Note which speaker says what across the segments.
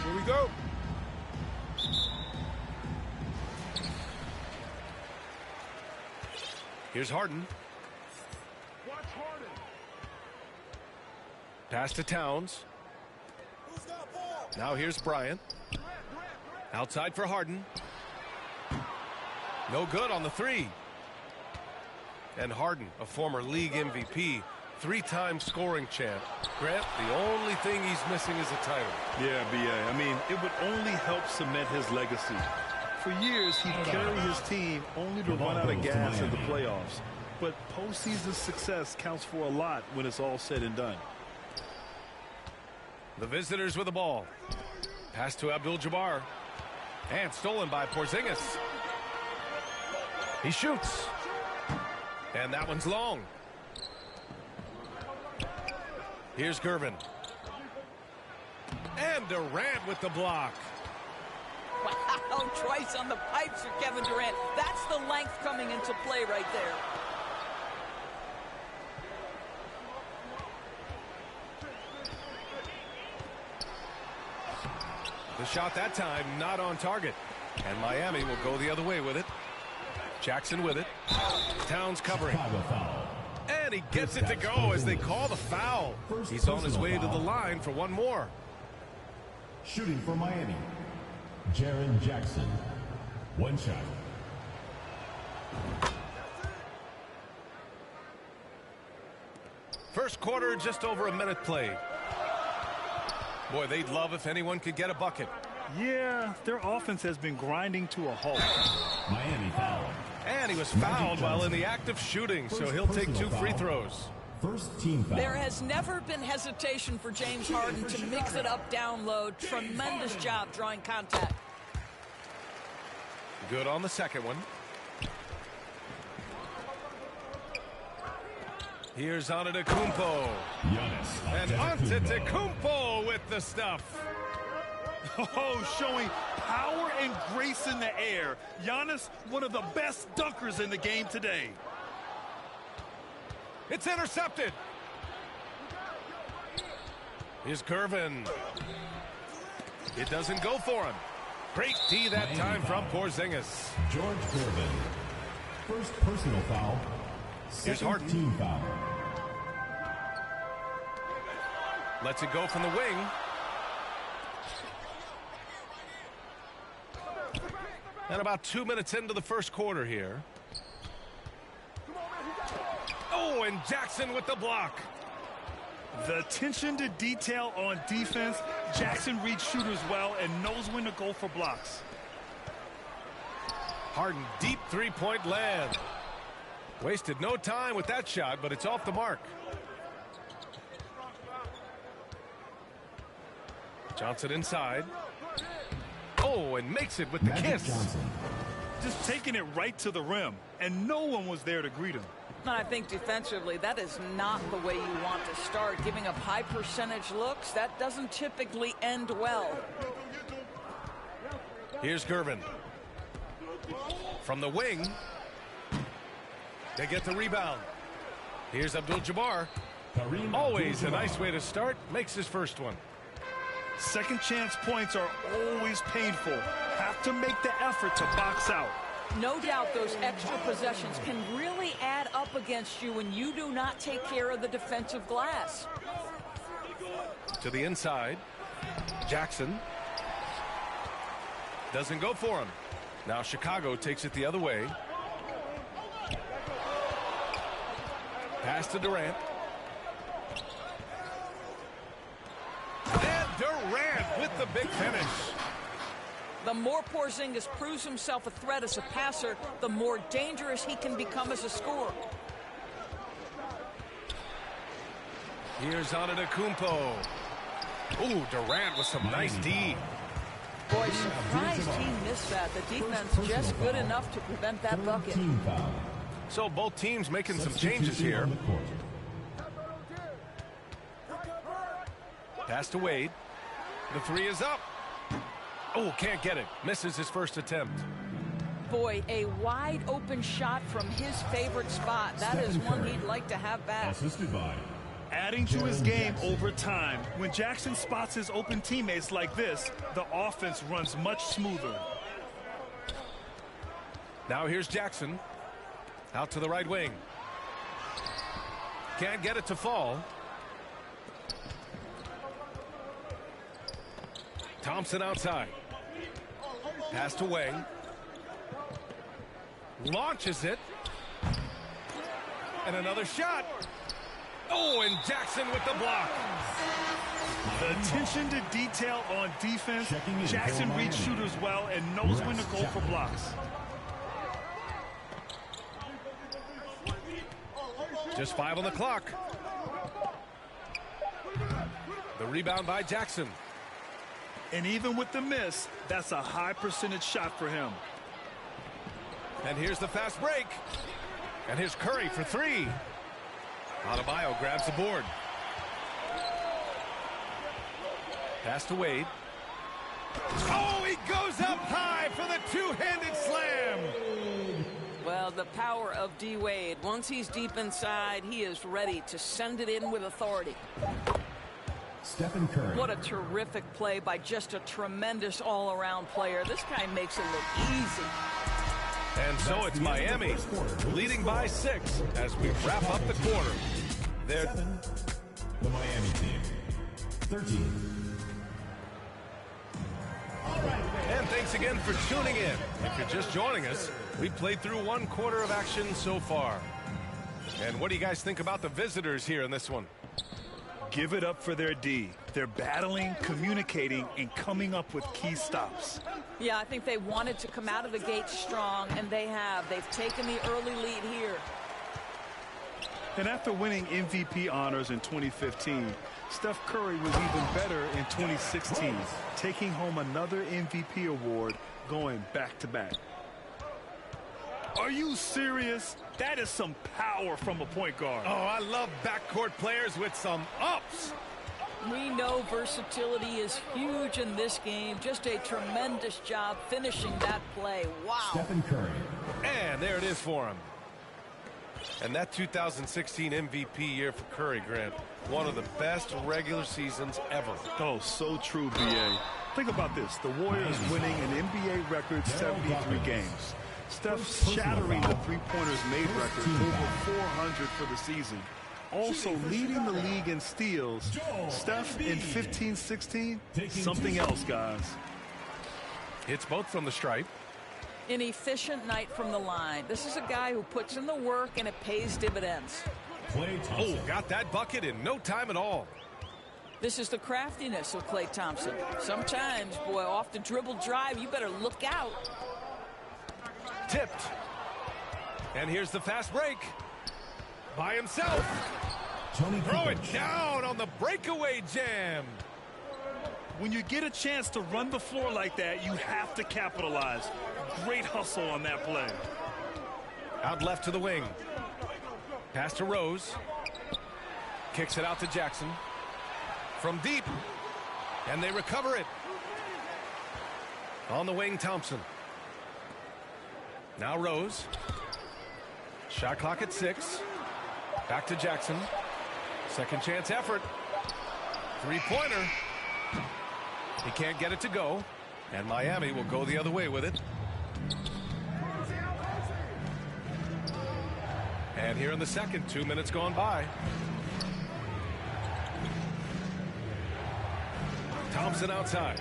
Speaker 1: Here we go. Here's Harden.
Speaker 2: Watch Harden.
Speaker 1: Pass to Towns. Now here's Bryant. Outside for Harden. No good on the three. And Harden, a former league MVP, three-time scoring champ. Grant, the only thing he's missing is a title.
Speaker 2: Yeah, B.A. I mean, it would only help cement his legacy. For years, he'd carry his team only to run out of gas in the playoffs. But postseason success counts for a lot when it's all said and done.
Speaker 1: The visitors with the ball. Pass to Abdul-Jabbar. And stolen by Porzingis. He shoots. And that one's long. Here's Gervin. And Durant with the block.
Speaker 3: Wow, twice on the pipes for Kevin Durant. That's the length coming into play right there.
Speaker 1: The shot that time not on target. And Miami will go the other way with it. Jackson with it. Towns covering. And he gets it to go as they call the foul. He's on his way to the line for one more.
Speaker 4: Shooting for Miami, Jaren Jackson. One shot.
Speaker 1: First quarter, just over a minute played. Boy, they'd love if anyone could get a bucket.
Speaker 2: Yeah, their offense has been grinding to a halt.
Speaker 4: Miami foul.
Speaker 1: And he was fouled while in the act of shooting, so he'll take two free throws.
Speaker 4: First team foul.
Speaker 3: There has never been hesitation for James Harden to mix it up down low. Tremendous job drawing contact.
Speaker 1: Good on the second one. Here's Antetokounmpo. And Antetokounmpo with the stuff.
Speaker 2: Oh, showing power and grace in the air. Giannis, one of the best dunkers in the game today.
Speaker 1: It's intercepted. Here's Gervin. It doesn't go for him. Great D that time from Porzingis.
Speaker 4: George Gervin. First personal foul.
Speaker 1: Here's Harden.
Speaker 4: Team foul.
Speaker 1: Lets it go from the wing. And about 2 minutes into the first quarter here. Oh, and Jackson with the block.
Speaker 2: The attention to detail on defense. Jackson reads shooters well and knows when to go for blocks.
Speaker 1: Harden, deep three-point land. Wasted no time with that shot, but it's off the mark. Johnson inside. Oh, and makes it with the kiss.
Speaker 4: Johnson.
Speaker 2: Just taking it right to the rim, and no one was there to greet him.
Speaker 3: I think defensively, that is not the way you want to start. Giving up high percentage looks, that doesn't typically end well.
Speaker 1: Here's Gervin. From the wing. They get the rebound. Here's Abdul-Jabbar. Always a nice way to start. Makes his first one.
Speaker 2: Second chance points are always painful. Have to make the effort to box out.
Speaker 3: No doubt those extra possessions can really add up against you when you do not take care of the defensive glass.
Speaker 1: To the inside. Jackson. Doesn't go for him. Now Chicago takes it the other way. Pass to Durant. And Durant with the big finish.
Speaker 3: The more Porzingis proves himself a threat as a passer, the more dangerous he can become as a scorer.
Speaker 1: Here's Antetokounmpo. Ooh, Durant with some nice D.
Speaker 3: Boy, surprised he missed that. The defense just good enough to prevent that bucket.
Speaker 1: So both teams making some changes here. Pass to Wade. The three is up. Oh, can't get it. Misses his first attempt.
Speaker 3: Boy, a wide open shot from his favorite spot. That is one he'd like to have back.
Speaker 4: Assisted by
Speaker 2: Adding to his game over time. When Jackson spots his open teammates like this, the offense runs much smoother.
Speaker 1: Now here's Jackson. Out to the right wing. Can't get it to fall. Thompson outside. Pass to Wang. Launches it. And another shot. Oh, and Jackson with the block.
Speaker 2: The attention to detail on defense. Jackson reads shooters well and knows when to go for blocks.
Speaker 1: Just 5 on the clock. The rebound by Jackson.
Speaker 2: And even with the miss, that's a high percentage shot for him.
Speaker 1: And here's the fast break. And here's Curry for 3. Adebayo grabs the board. Pass to Wade. Oh, he goes up high for the two-handed slam.
Speaker 3: Well, the power of D. Wade. Once he's deep inside, he is ready to send it in with authority.
Speaker 4: Stephen Curry.
Speaker 3: What a terrific play by just a tremendous all-around player. This guy makes it look easy.
Speaker 1: And so it's Miami leading by 6 as we wrap up the quarter. They're
Speaker 4: 7. The Miami team. 13.
Speaker 1: And thanks again for tuning in. If you're just joining us, we've played through 1 quarter of action so far. And what do you guys think about the visitors here in this one?
Speaker 2: Give it up for their D. They're battling, communicating, and coming up with key stops.
Speaker 3: Yeah, I think they wanted to come out of the gate strong, and they have. They've taken the early lead here.
Speaker 2: And after winning MVP honors in 2015, Steph Curry was even better in 2016, taking home another MVP award, going back-to-back. Are you serious? That is some power from a point guard.
Speaker 1: Oh, I love backcourt players with some ups.
Speaker 3: We know versatility is huge in this game. Just a tremendous job finishing that play. Wow.
Speaker 4: Stephen Curry.
Speaker 1: And there it is for him. And that 2016 MVP year for Curry, Grant, one of the best regular seasons ever.
Speaker 2: Oh, so true, B.A. Think about this. The Warriors winning an NBA record 73 games. Steph shattering the three-pointers made record, over 400 for the season. Also leading the league in steals. Steph in 15-16, something else, guys.
Speaker 1: Hits both from the stripe.
Speaker 3: An efficient night from the line. This is a guy who puts in the work, and it pays dividends.
Speaker 1: Oh, got that bucket in no time at all.
Speaker 3: This is the craftiness of Klay Thompson. Sometimes, boy, off the dribble drive, you better look out.
Speaker 1: Tipped. And here's the fast break. By himself. Throw it down on the breakaway jam.
Speaker 2: When you get a chance to run the floor like that, you have to capitalize. Great hustle on that play.
Speaker 1: Out left to the wing. Pass to Rose. Kicks it out to Jackson. From deep. And they recover it. On the wing, Thompson. Now Rose. Shot clock at 6. Back to Jackson. Second chance effort. Three-pointer. He can't get it to go. And Miami will go the other way with it. And here in the second, 2 minutes gone by. Thompson outside.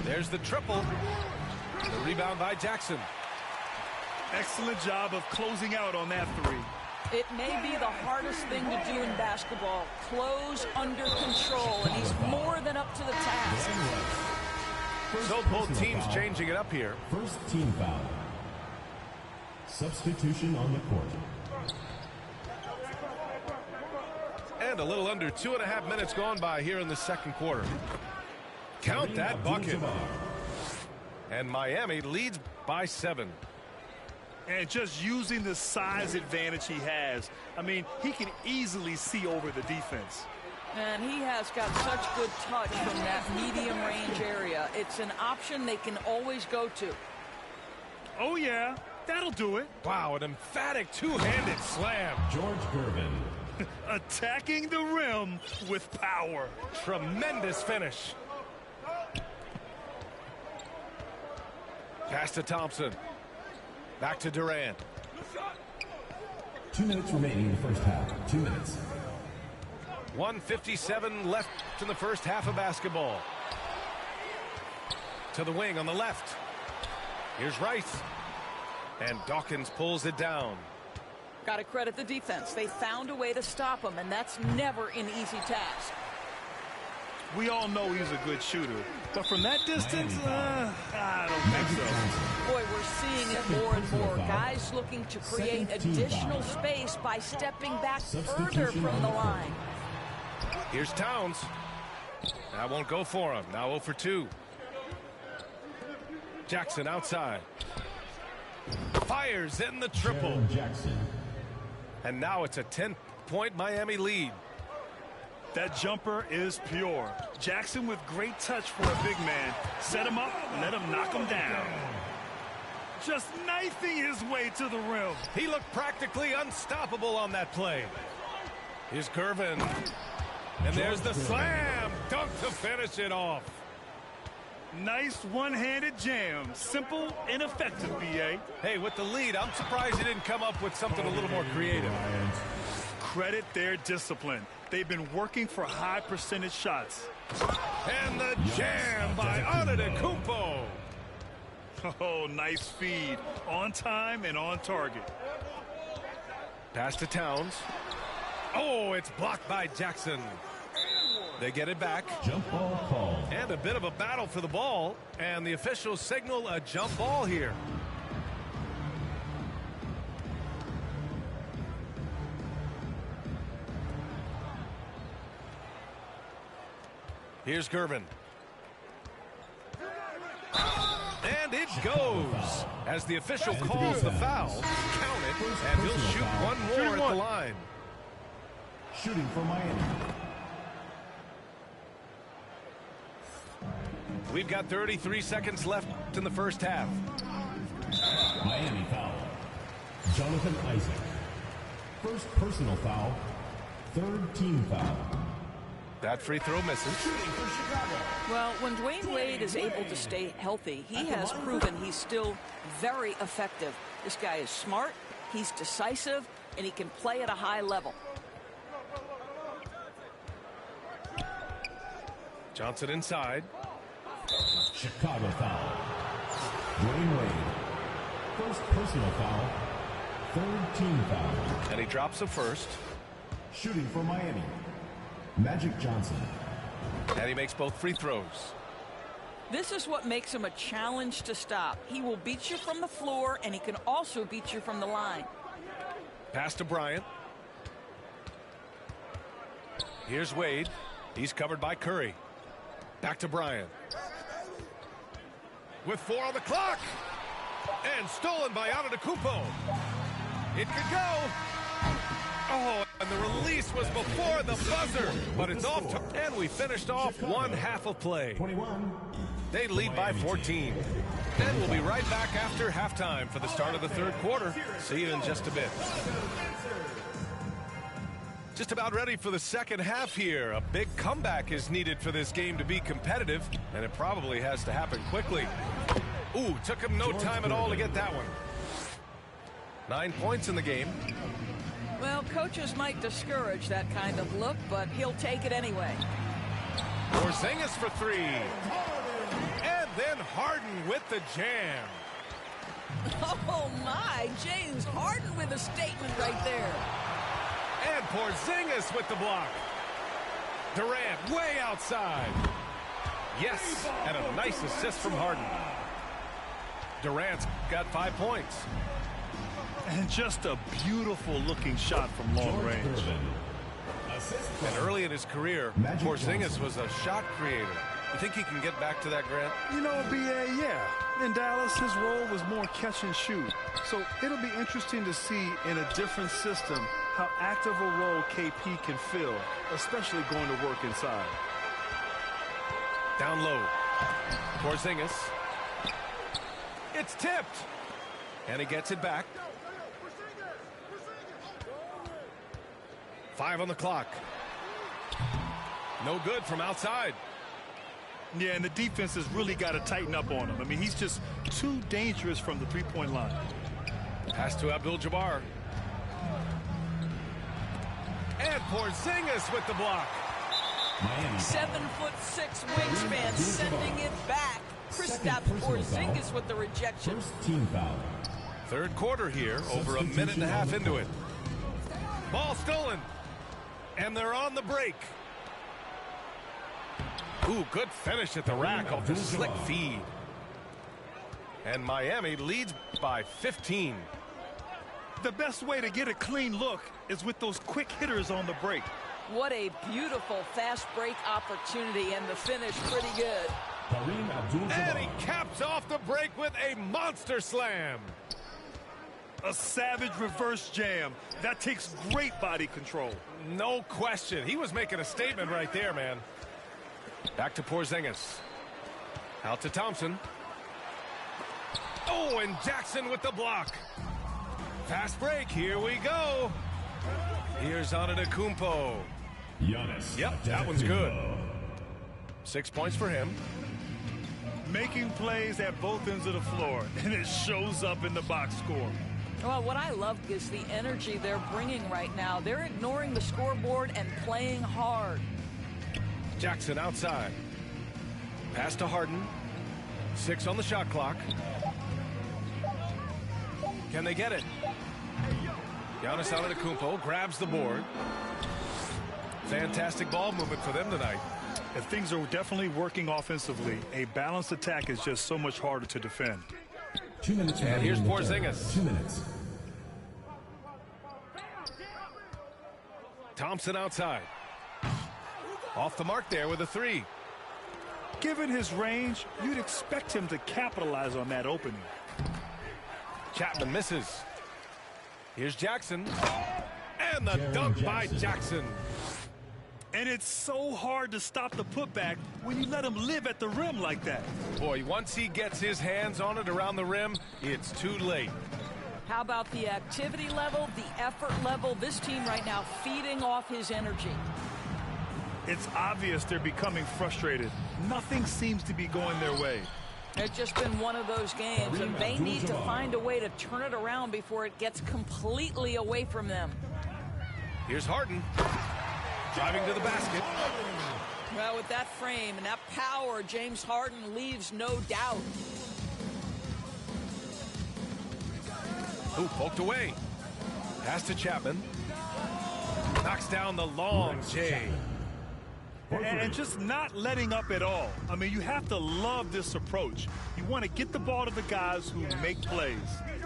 Speaker 1: There's the triple. The rebound by Jackson.
Speaker 2: Excellent job of closing out on that three.
Speaker 3: It may be the hardest thing to do in basketball. Close under control, and he's more than up to the task.
Speaker 1: So both teams changing it up here.
Speaker 4: First team foul. Substitution on the court.
Speaker 1: And a little under 2.5 minutes gone by here in the second quarter. Count that bucket. And Miami leads by 7.
Speaker 2: And just using the size advantage he has. I mean, he can easily see over the defense.
Speaker 3: And he has got such good touch from that medium range area. It's an option they can always go to.
Speaker 2: Oh, yeah, that'll do it.
Speaker 1: Wow, an emphatic two-handed slam.
Speaker 4: George Gervin.
Speaker 2: Attacking the rim with power.
Speaker 1: Tremendous finish. Pass to Thompson. Back to Durant.
Speaker 4: 2 minutes remaining in the first half. 2 minutes.
Speaker 1: 1:57 left in the first half of basketball. To the wing on the left. Here's Rice. And Dawkins pulls it down.
Speaker 3: Got to credit the defense. They found a way to stop him, and that's never an easy task.
Speaker 2: We all know he's a good shooter, but from that distance, I don't think so.
Speaker 3: Boy, we're seeing it more and more. Guys looking to create additional space by stepping back further from the line.
Speaker 1: Here's Towns. That won't go for him. Now 0 for 2. Jackson outside. Fires in the triple.
Speaker 4: Jackson.
Speaker 1: And now it's a 10-point Miami lead.
Speaker 2: That jumper is pure. Jackson with great touch for a big man. Set him up, let him knock him down. Just knifing his way to the rim.
Speaker 1: He looked practically unstoppable on that play. Here's Gervin. And there's the slam. Dunk to finish it off.
Speaker 2: Nice one-handed jam. Simple and effective, B.A.
Speaker 1: Hey, with the lead, I'm surprised he didn't come up with something a little more creative.
Speaker 2: Credit their discipline. They've been working for high percentage shots.
Speaker 1: And the jam by Antetokounmpo.
Speaker 2: Oh, nice feed. On time and on target.
Speaker 1: Pass to Towns. Oh, it's blocked by Jackson. They get it back.
Speaker 4: Jump ball call.
Speaker 1: And a bit of a battle for the ball. And the officials signal a jump ball here. Here's Gervin. And it goes. As the official calls the foul, count it, and he'll shoot one more at the line.
Speaker 4: Shooting for Miami.
Speaker 1: We've got 33 seconds left in the first half.
Speaker 4: Miami foul. Jonathan Isaac. First personal foul. Third team foul.
Speaker 1: That free throw misses.
Speaker 3: Well, when Dwayne Wade is able to stay healthy, he has proven he's still very effective. This guy is smart, he's decisive, and he can play at a high level.
Speaker 1: Johnson inside.
Speaker 4: Chicago foul. Dwayne Wade. First personal foul. Third team foul.
Speaker 1: And he drops a first.
Speaker 4: Shooting for Miami. Magic Johnson.
Speaker 1: And he makes both free throws.
Speaker 3: This is what makes him a challenge to stop. He will beat you from the floor, and he can also beat you from the line.
Speaker 1: Pass to Bryant. Here's Wade. He's covered by Curry. Back to Bryant. With 4 on the clock. And stolen by Antetokounmpo. It could go. Oh, and the release was before the buzzer. But it's off. And we finished off one half of play.
Speaker 4: 21.
Speaker 1: They lead by 14. And we'll be right back after halftime for the start of the third quarter. See you in just a bit. Just about ready for the second half here. A big comeback is needed for this game to be competitive, and it probably has to happen quickly. Ooh, took him no time at all to get that one. 9 points in the game.
Speaker 3: Well, coaches might discourage that kind of look, but he'll take it anyway.
Speaker 1: Porzingis for 3. And then Harden with the jam.
Speaker 3: Oh, my. James Harden with a statement right there.
Speaker 1: And Porzingis with the block. Durant way outside. Yes, and a nice assist from Harden. Durant's got 5 points.
Speaker 2: And just a beautiful looking shot from long range.
Speaker 1: And early in his career, Porzingis was a shot creator. You think he can get back to that, Grant?
Speaker 2: You know, B.A., yeah. In Dallas, his role was more catch and shoot. So it'll be interesting to see in a different system how active a role KP can fill, especially going to work inside.
Speaker 1: Down low. Porzingis. It's tipped. And he gets it back. 5 on the clock. No good from outside.
Speaker 2: Yeah, and the defense has really got to tighten up on him. I mean, he's just too dangerous from the three-point line.
Speaker 1: Pass to Abdul-Jabbar. And Porzingis with the block.
Speaker 3: 7'6" wingspan sending it back. Kristaps Porzingis with the rejection.
Speaker 4: First team foul.
Speaker 1: Third quarter here, over a minute and a half into it. Ball stolen. And they're on the break. Ooh, good finish at the rack off the slick feed. And Miami leads by 15.
Speaker 2: The best way to get a clean look is with those quick hitters on the break.
Speaker 3: What a beautiful fast break opportunity, and the finish pretty good.
Speaker 1: And he caps off the break with a monster slam.
Speaker 2: A savage reverse jam. That takes great body control.
Speaker 1: No question. He was making a statement right there, man. Back to Porzingis. Out to Thompson. Oh, and Jackson with the block. Fast break. Here we go. Here's Antetokounmpo.
Speaker 4: Giannis.
Speaker 1: Yep, that one's good. 6 points for him.
Speaker 2: Making plays at both ends of the floor, and it shows up in the box score.
Speaker 3: Well, what I love is the energy they're bringing right now. They're ignoring the scoreboard and playing hard.
Speaker 1: Jackson outside. Pass to Harden. 6 on the shot clock. Can they get it? Giannis Antetokounmpo grabs the board. Fantastic ball movement for them tonight.
Speaker 2: If things are definitely working offensively, a balanced attack is just so much harder to defend.
Speaker 4: 2 minutes.
Speaker 1: And here's Porzingis.
Speaker 4: 2 minutes.
Speaker 1: Thompson outside. Off the mark there with a 3.
Speaker 2: Given his range, you'd expect him to capitalize on that opening.
Speaker 1: Chapman misses. Here's Jackson. And the dunk by Jackson.
Speaker 2: And it's so hard to stop the putback when you let him live at the rim like that.
Speaker 1: Boy, once he gets his hands on it around the rim, it's too late.
Speaker 3: How about the activity level, the effort level? This team right now feeding off his energy.
Speaker 2: It's obvious they're becoming frustrated. Nothing seems to be going their way.
Speaker 3: It's just been one of those games, and they need to find a way to turn it around before it gets completely away from them.
Speaker 1: Here's Harden. Driving to the basket.
Speaker 3: Well, with that frame and that power, James Harden leaves no doubt.
Speaker 1: Ooh, poked away. Pass to Chapman. Knocks down the long J.
Speaker 2: And just not letting up at all. I mean, you have to love this approach. You want to get the ball to the guys who make plays.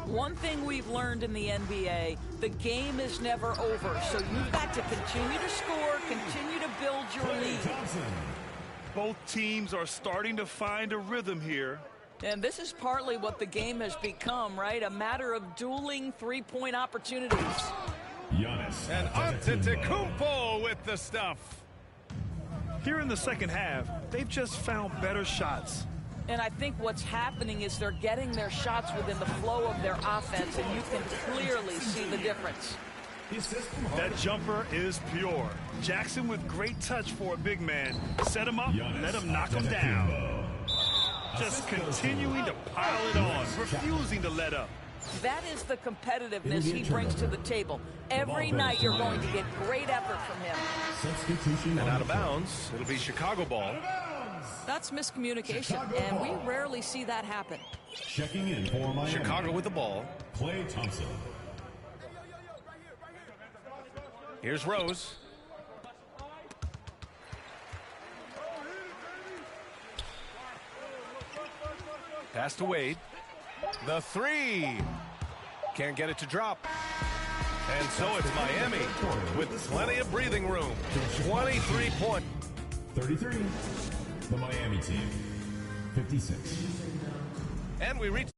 Speaker 3: One thing we've learned in the NBA, the game is never over. So you've got to continue to score, continue to build your lead.
Speaker 2: Both teams are starting to find a rhythm here.
Speaker 3: And this is partly what the game has become, right? A matter of dueling three-point opportunities.
Speaker 4: Giannis.
Speaker 1: And Antetokounmpo with the stuff.
Speaker 2: Here in the second half, they've just found better shots.
Speaker 3: And I think what's happening is they're getting their shots within the flow of their offense, and you can clearly see the difference.
Speaker 2: That jumper is pure. Jackson with great touch for a big man. Set him up, let him knock him down. Just continuing to pile it on, refusing to let up.
Speaker 3: That is the competitiveness he brings to the table. Every night you're going to get great effort from him.
Speaker 4: Substitution
Speaker 1: And out of bounds. It'll be Chicago ball.
Speaker 3: That's miscommunication, and we rarely see that happen.
Speaker 4: Checking in for Miami.
Speaker 1: Chicago with the ball.
Speaker 4: Klay Thompson.
Speaker 1: Here's Rose. Pass to Wade. The 3. Can't get it to drop. And so it's Miami with plenty of breathing room. 23 points.
Speaker 4: 33. The Miami team. 56.
Speaker 1: And we reach